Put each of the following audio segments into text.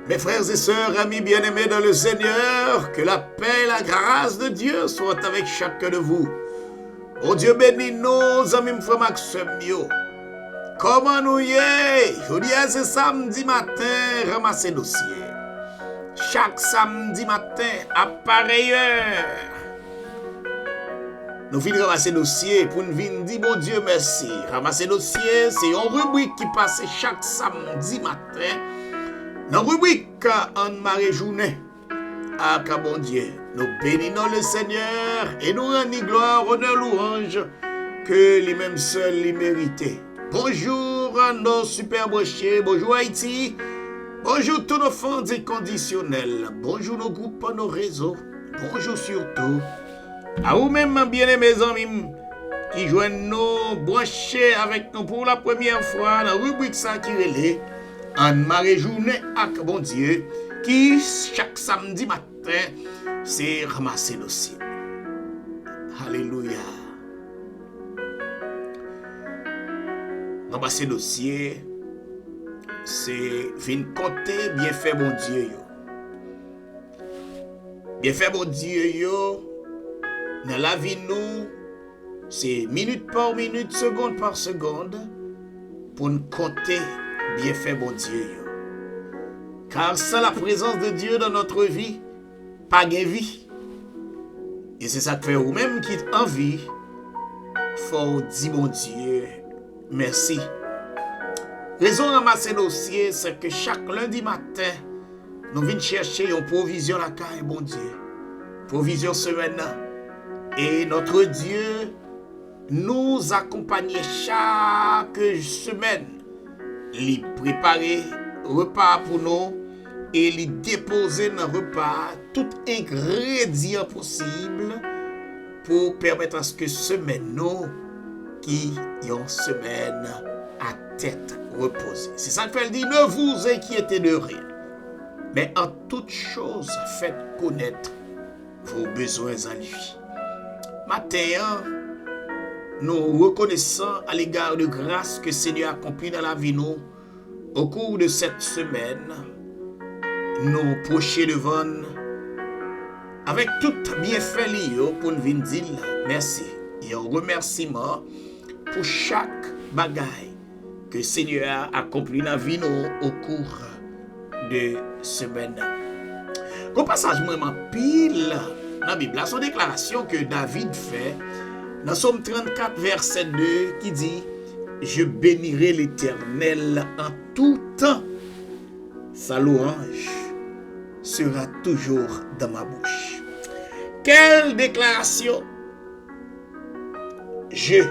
Mes frères et sœurs, amis bien-aimés dans le Seigneur, que la paix et la grâce de Dieu soient avec chacun de vous. Oh Dieu bénis nos amis frères Maxime. Comment nous y est? Je dis c'est samedi matin, ramasser dossier. Chaque samedi matin, à pareille heure, nous finissons ramasser dossier pour nous venir dire bon Dieu merci. Ramasser dossier, c'est une rubrique qui passe chaque samedi matin. Dans la rubrique en marée journée, à bon Dieu, nous bénissons le Seigneur et nous rendons gloire, honneur, louange que lui-même seul les méritait. Bonjour nos super brochés, bonjour Haïti, bonjour tous nos fans inconditionnels, bonjour nos groupes, nos réseaux, bonjour surtout à vous-même bien-aimés amis qui joignent nous, branchés avec nous pour la première fois dans la rubrique ça qui relève. En marée journée avec bon Dieu, qui chaque samedi matin, c'est ramasser dossier. Alléluia. Ramasser dossier, c'est venir compter bien fait bon Dieu. Bien fait bon Dieu, dans la vie nous, c'est minute par minute, seconde par seconde, pour nous compter bien fait bon Dieu. Car sans la présence de Dieu dans notre vie, pas de vie. Et c'est ça que fait ou même qui en vie, faut dire bon Dieu, merci. Raison de ramasser dossier, c'est que chaque lundi matin, nous venons chercher une provision à la caille, bon Dieu. Provision semaine. Et notre Dieu nous accompagne chaque semaine. Li préparer repas pour nous et li déposer dans le repas tout ingrédient possible pour permettre à ce que semaine nous qui une semaine à tête reposée. C'est ça que fait dit, ne vous inquiétez de rien, mais en toute chose faites connaître vos besoins à lui. Matin, nous reconnaissons à l'égard de grâce que le Seigneur a accompli dans la vie nous au cours de cette semaine. Nous procher devant avec tout bienfait pour nous venir dire merci et un remerciement pour chaque bagaille que le Seigneur a accompli dans la vie nous au cours de semaine. Au passage vraiment pile dans la Bible, son déclaration que David fait dans Somme 34, verset 2, qui dit « Je bénirai l'Éternel en tout temps. Sa louange sera toujours dans ma bouche. » Quelle déclaration! Je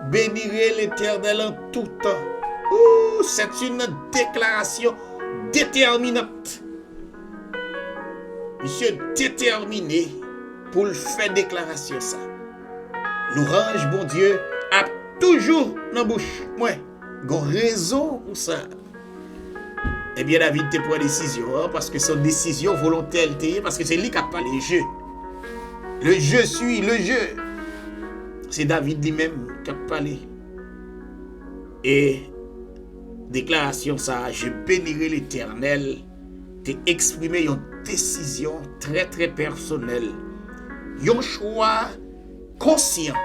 bénirai l'Éternel en tout temps. C'est une déclaration déterminante. Monsieur déterminé pour le faire déclaration ça. L'orange, bon Dieu, a toujours dans la bouche. Moi, j'ai raison pour ça. Eh bien, David te prend décision, parce que son décision volontaire, parce que c'est lui qui a parlé. Le je suis, le je. C'est David lui-même qui a parlé. Et déclaration ça, je bénirai l'Éternel, t'es exprimé une décision très très personnelle. Un choix conscient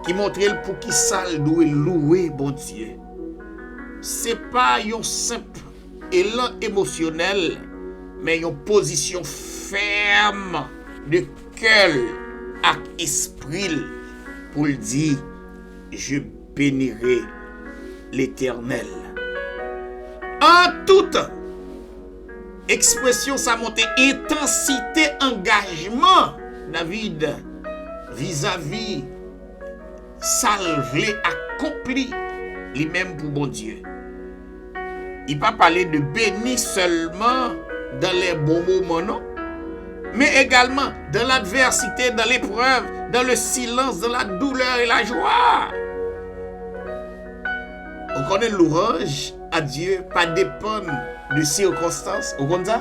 qui montre pour qui ça doit louer bon Dieu. C'est pas un simple élan émotionnel, mais une position ferme de cœur et esprit pour dire je bénirai l'Éternel. En toute expression, ça monte intensité, engagement. David, vis-à-vis, salvé, accompli, lui-même pour bon Dieu. Il pas parler de béni seulement dans les bons moments, non, mais également dans l'adversité, dans l'épreuve, dans le silence, dans la douleur et la joie. On connaît l'ouvrage à Dieu, pas dépendre de circonstances. On connaît ça?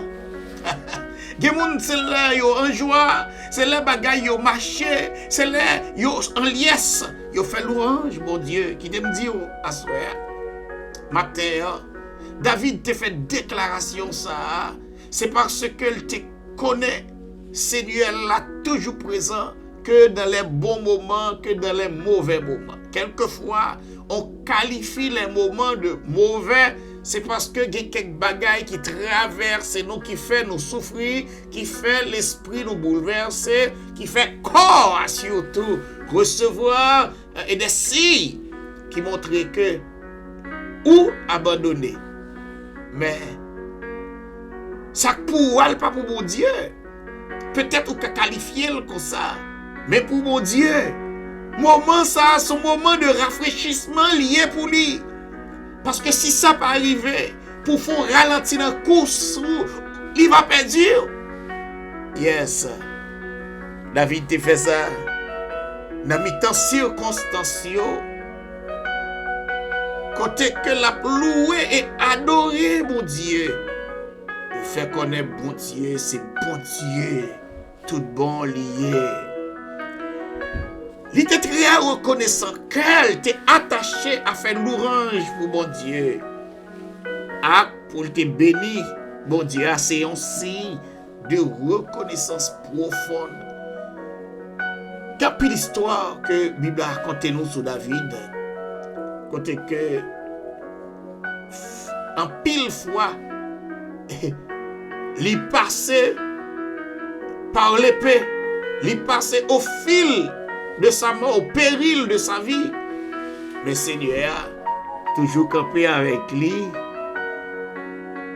Des gens, c'est là, yo en joie, c'est là, bagay, yo marché, c'est là, yo en liesse, yo fait louange, mon Dieu, qui te me dit, à soir, matin, David te fait déclaration ça, c'est parce qu'il te connaît, Seigneur là toujours présent, que dans les bons moments, que dans les mauvais moments. Quelquefois, on qualifie les moments de mauvais, c'est parce que il y a quelques bagailles qui traversent nous, qui fait nous souffrir, qui fait l'esprit nous bouleverser, qui fait corps surtout recevoir et des signes qui montrent que ou abandonner. Mais ça pour pas pour mon Dieu. Peut-être qu'on peut qualifier comme ça. Mais pour mon Dieu, moment ça, son moment de rafraîchissement lié pour lui. Parce que si ça peut arriver, pour faire ralentir la course, il va perdre. Yes. David te fait ça. Dans mes temps circonstances, côté que la loué et adoré, mon Dieu. Il fait connaître bon Dieu, c'est bon Dieu. Tout bon lié. Il était très reconnaissant qu'elle t'est attachée à faire l'orange pour bon Dieu. Ah, pour te bénir, bon Dieu, c'est un signe de reconnaissance profonde. Quelle l'histoire que la Bible a raconté nous sur David, côté que en pile fois, il passait par l'épée, il passait au fil de sa mort, au péril de sa vie. Le Seigneur a toujours campé avec lui.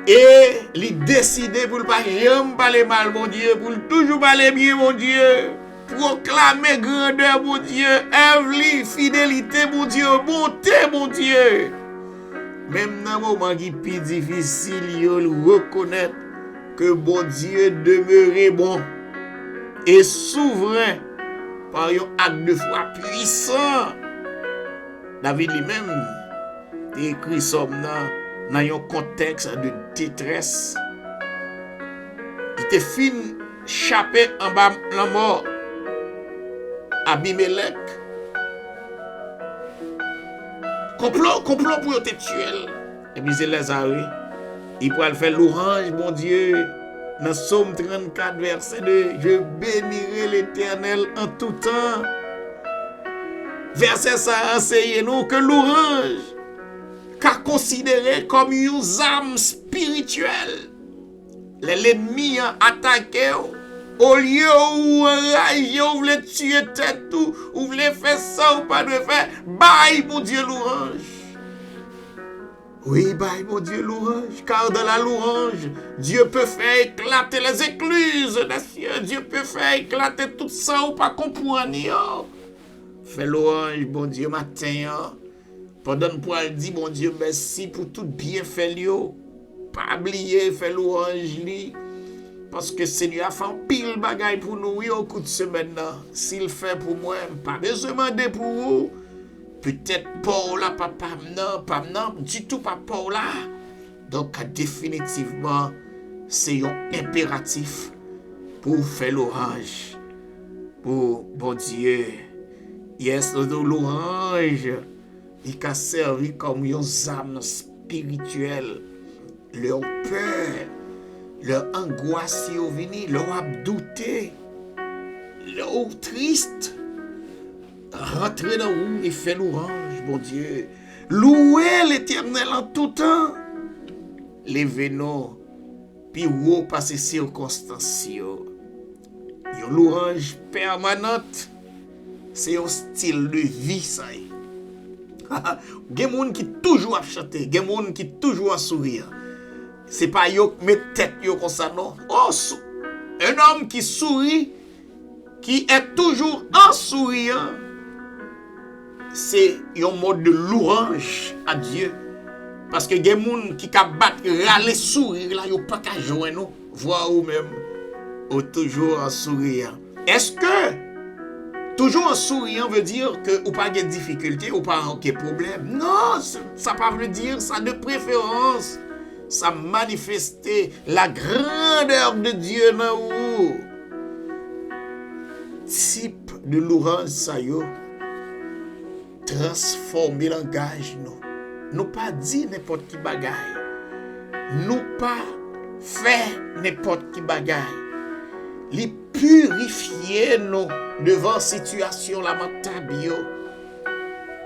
Et il décidé pour ne pas jamais parler mal, mon Dieu, pour toujours parler bien, mon Dieu. Proclamer grandeur, mon Dieu. Œuvre, fidélité, mon Dieu. Bonté, mon Dieu. Même dans un moment qui est plus difficile, il reconnaître que bon Dieu demeurait bon et souverain par un acte de foi puissant. David lui-même a écrit ça dans un contexte de détresse. Il était fin chapé en bas la mort. Abimelech. Complot pour te tuer. Et puis c'est Lazare. Il pourra faire l'orange, mon Dieu. Dans Psaume 34, verset 2. Je bénirai l'Éternel en tout temps. Verset ça enseigne nous que l'orange qu'a considéré comme une âme spirituelle. L'ennemi a attaqué au lieu où enragé, où voulait tuer tête tout, où voulait faire ça ou pas de faire, bye mon Dieu l'orange. Oui, bye mon Dieu l'orange, car dans la louange, Dieu peut faire éclater les écluses des cieux, Dieu peut faire éclater tout ça ou pas comprendre. Fais l'orange, bon Dieu, matin. Pendant pour elle dit, bon Dieu, merci pour tout bien fait. Pas oublier, fais l'orange li. Parce que Seigneur a fait un pile bagaille pour nous au coup de semaine. S'il fait pour moi, pas besoin de demander pour vous. Peut-être Paula, papa, non, du tout pas Paula. Donc, définitivement, c'est un impératif pour faire l'orange. Pour bon Dieu. Yes, l'orange, il a servi comme une âme spirituelle. Leur peur, leur angoisse est venue, leur douté, leur triste. Rentrer dans où et faire l'orange, bon Dieu. Louer l'Éternel en tout temps. Levez-nous, puis où passer circonstances. Une l'orange permanente. C'est un style de vie, ça. Il y a des gens qui toujours à chanter, des gens qui toujours à sourire. C'est pas yo met tête yo comme ça, non. Oh, un homme qui sourit, qui est toujours en souriant, c'est un mode de louange à Dieu. Parce que des gens qui battent, râler, sourire, là, yo pas qu'à jouer, non. Voir ou même, ou toujours en souriant. Est-ce que toujours en souriant veut dire que ou pas de difficulté ou pas de problème? Non, ça pas veut dire ça de préférence. Ça manifester la grandeur de Dieu dans vous. Type de louange ça yo transformer langage nous. Nous pas dire n'importe qui bagaille. nous pas faire n'importe qui bagaille. Li purifier nous devant situation lamentable.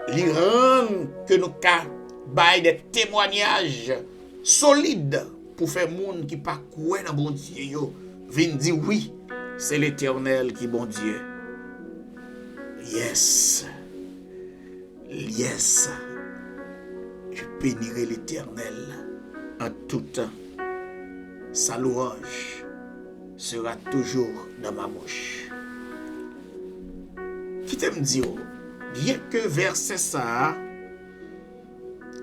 Li rend que nous ka bail des témoignages solides pour faire monde qui pas croire dans bon Dieu yo vinn dire oui, c'est l'Éternel qui bon Dieu. Yes. Yes. Je bénirai l'Éternel en tout temps. Sa louange sera toujours dans ma bouche. Qui t'aime dire, bien que verset ça,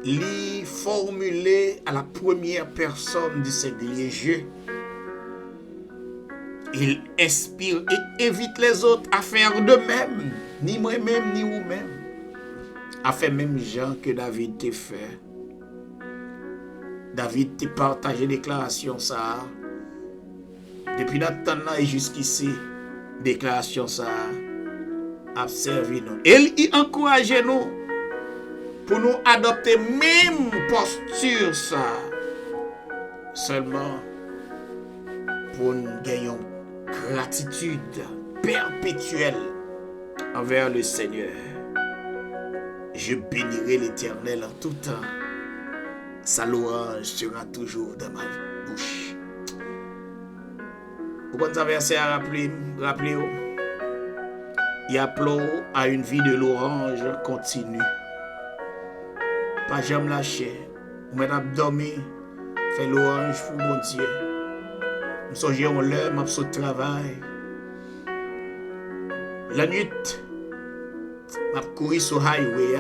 li formulé à la première personne du singulier je, il inspire et évite les autres à faire de même, ni moi-même, ni vous-même, à faire même genre que David t'a fait. David t'a partagé déclaration ça. Depuis notre temps et jusqu'ici, déclaration ça a servi nous. Et il encourage nous pour nous adopter même posture ça. Seulement pour nous gagner gratitude perpétuelle envers le Seigneur. Je bénirai l'Éternel en tout temps. Sa louange sera toujours dans ma bouche. Vous connaissez un verset à rappelez-vous? Il appelle à une vie de louange continue. Pas jamais lâcher. Vous m'avez dormi, fait louange pour mon Dieu. Je songe en l'heure, je suis au travail. La nuit, je cours sur le highway.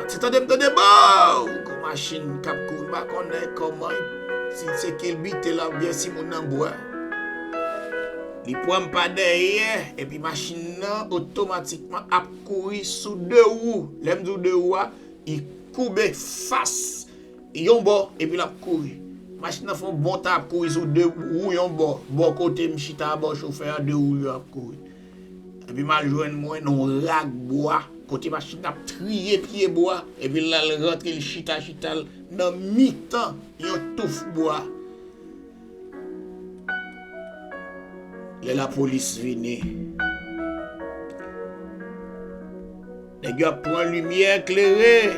C'est un de bon, comme machine qui court, je ne connais comment. Si c'est qu'il bite là, bien si mon bois. Il prend pas derrière et puis machine automatiquement a courir sous deux roues. L'aime deux roues, il courbe face yon bord et puis la courir. Machine font bon temps courir sous deux roues yon bord. Bon côté m'chita bon chauffeur deux roues a courir. Et puis mal joindre moi non rag bois côté machine a trier pied bois et puis là il rentre il chita dans mi-temps yon touffe bois. La police vient. Les gars prennent lumière éclairée.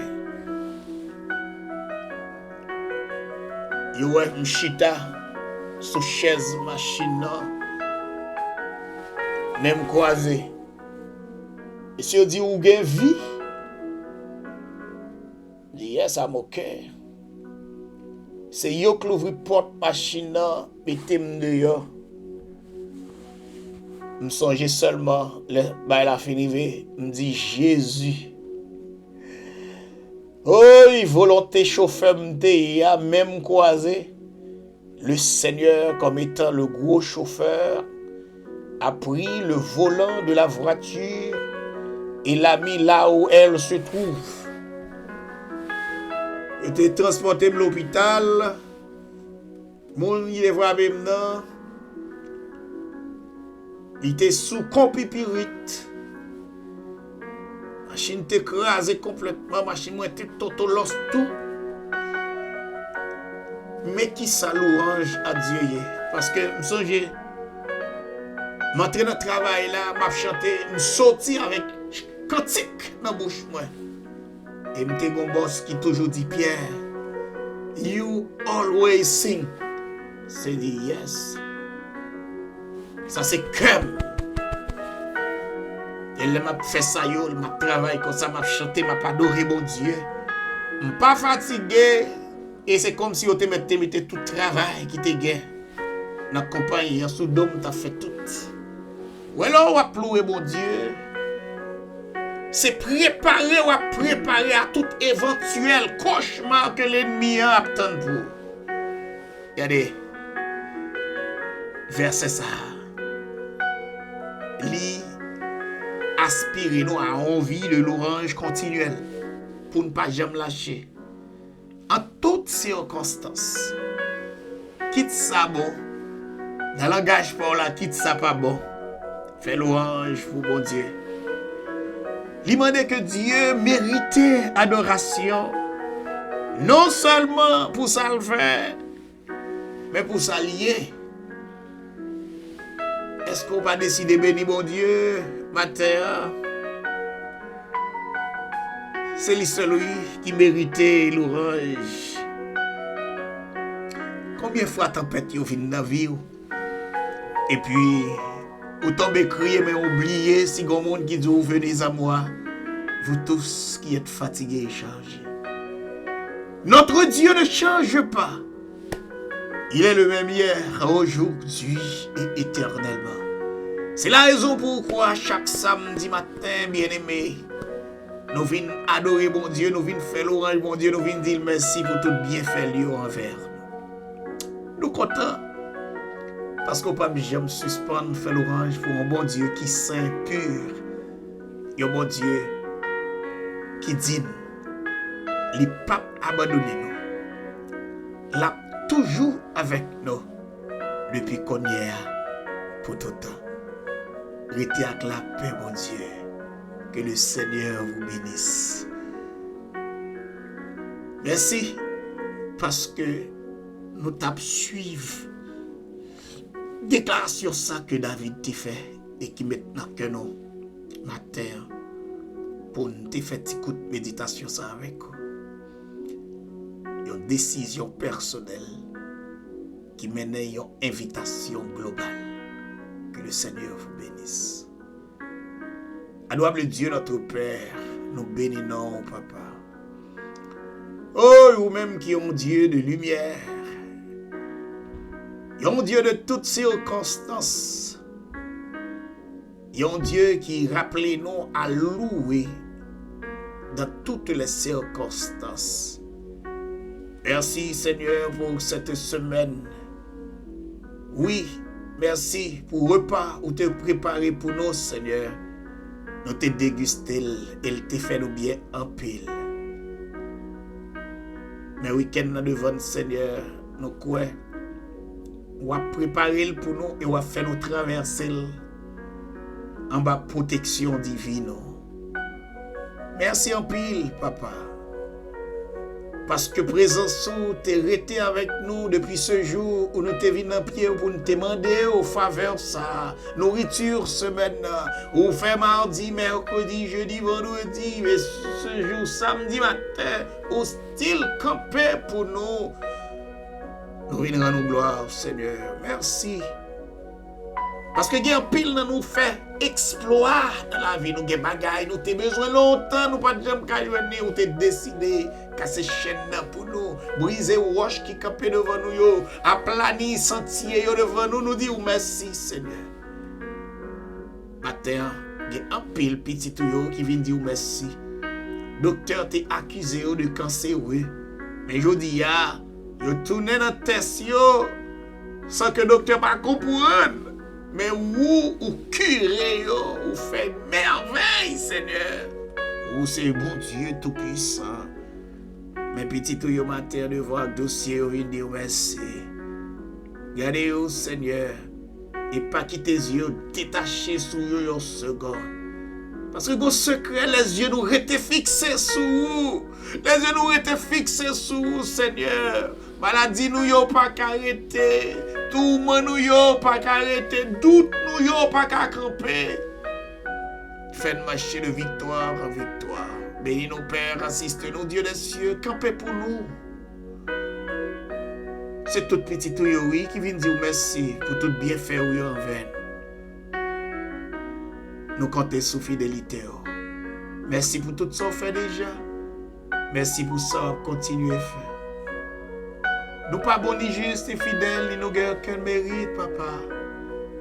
Ils voient une chita sous chaise machine. Même croisé. Et si on dit ou gain vie, dit yes, I'm okay. C'est yo qui ouvre porte machine et t'aime dehors. Je me songe seulement, la finivé, me dit Jésus. Oh, volonté chauffeur me même croisé. Le Seigneur, comme étant le gros chauffeur, a pris le volant de la voiture et l'a mis là où elle se trouve. Il était transporté à l'hôpital. Mon il est voir maintenant. Il était sous compipirite. Machine était écrasée complètement. Machine était totolos tout. Mais qui ça louange à Dieu? Parce que je songe, m'entrer dans le travail là, m'a chanté, me sortir avec cantique dans la bouche moi. Et m'te gon boss qui toujours dit Pierre, you always sing. C'est dit yes. Ça c'est comme. Et là m'a fait ça yo, m'a travaillé comme ça, m'a chanté, m'a adoré mon Dieu. M'pas pas fatigué et c'est comme si on te mettait tout travail qui te gain. Dans compagnie en sous dôme t'a fait tout. Ou alors on va louer mon Dieu. C'est préparer à tout éventuel cauchemar que l'ennemi a attend pour. Regardez. Verset ça. Li aspirer nous à envie de l'orange continuelle pour ne pas jamais lâcher. En toutes circonstances. Quitte ça bon. Dans le langage pour la quitte ça pas bon. Fais l'orange pour bon Dieu. Il demandait que Dieu méritait adoration Non seulement pour ça le faire, mais pour s'allier. Est-ce qu'on va décider de bénir mon Dieu, matin? C'est lui seul qui méritait l'ouvrage. Combien de fois tempête yo vient dans la vie? Et puis, vous tombez crier, mais oubliez si grand monde qui dit venez à moi, vous tous qui êtes fatigués et chargés. Notre Dieu ne change pas. Il est le même hier, aujourd'hui et éternellement. C'est la raison pourquoi chaque samedi matin, bien-aimé, nous venons adorer bon Dieu, nous venons faire l'orange bon Dieu, nous venons dire merci pour tout bien fait lui envers nous. Nous contents. Parce qu'on ne peut jamais suspendre faire l'orange pour un bon Dieu qui est saint, pur. Et un bon Dieu qui dit, il n'est pas abandonné nous. Il est toujours avec nous depuis qu'on y est pour tout le temps. Restez avec la paix, mon Dieu. Que le Seigneur vous bénisse. Merci parce que nous t'avons suivi. Déclaration ça que David t'a fait et qui maintenant que nous, matin, pour nous te faire une courte méditation ça avec vous. Une décision personnelle qui mène à une invitation globale. Que le Seigneur vous bénisse. Adorable Dieu notre Père, nous bénissons, Papa. Oh, vous-même qui êtes un Dieu de lumière, un Dieu de toutes circonstances, un Dieu qui rappelle nous à louer dans toutes les circonstances. Merci Seigneur pour cette semaine. Oui, merci pour le repas où tu as préparé pour nous, Seigneur. Nous te dégusté et il te fait nous bien en pile. Mais week-end devant le Seigneur, nous quoi? On va préparer pour nous et on va faire nous traverser en bas protection divine. Merci en pile, Papa. Parce que présence t'es resté avec nous depuis ce jour où nous t'es venu en pied pour nous demander aux faveurs ça, nourriture semaine, ou fait mardi, mercredi, jeudi, vendredi, mais ce jour samedi matin, au style campé pour nous. Nous venons rendre gloire, Seigneur. Merci. Parce que il y a un pile dans nous fait exploit dans la vie. Nous avons des bagailles, nous avons besoin longtemps, nous pas de jamais venir, nous avons décidé casser chaîne pour nous, briser roche qui campait devant nous, aplanir sentier devant nous, nous disons merci Seigneur. Matin, il y a un pile petit qui vient dire merci. Docteur t'a accusé de cancer, oui. Mais je dis, il tourné dans la test sans que le docteur ne comprenne. Mais vous, curez, vous faites merveille, Seigneur. Vous, c'est bon Dieu tout-puissant. Mais petit tout yo matin devant le dossier, vous dire merci. Regardez-vous, Seigneur, et pas quitter les yeux détachés sur vous une seconde. Parce que vos secrets, les yeux nous étaient fixés sur vous. Les yeux nous étaient fixés sur vous, Seigneur. Maladie nous yo pas arrêter. Tout le monde nous yo pas arrêter. Doute nous yo pas camper. Faites marcher de victoire en victoire. Bénis nos pères, assiste-nous, Dieu des cieux, campez pour nous. C'est toute petite oui qui vient dire merci pour tout bien fait oui envers nous. Nous comptons sous fidélité. Merci pour tout ça qu'on fait déjà. Merci pour ça qu'on continue à faire. Nous pas bons ni justes et fidèles, ni nous n'avons aucun mérite, Papa.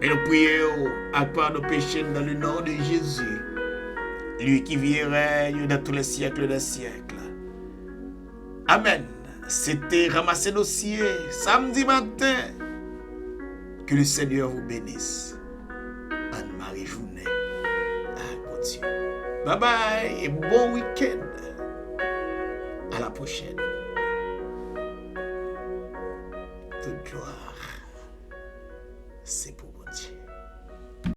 Mais nous prions à part nos péchés dans le nom de Jésus. Lui qui vit et règne dans tous les siècles des siècles. Amen. C'était Ramasser dossier samedi matin. Que le Seigneur vous bénisse. Anne-Marie Journée. Ah, mon Dieu. Bye bye et bon week-end. À la prochaine. Toute gloire, c'est pour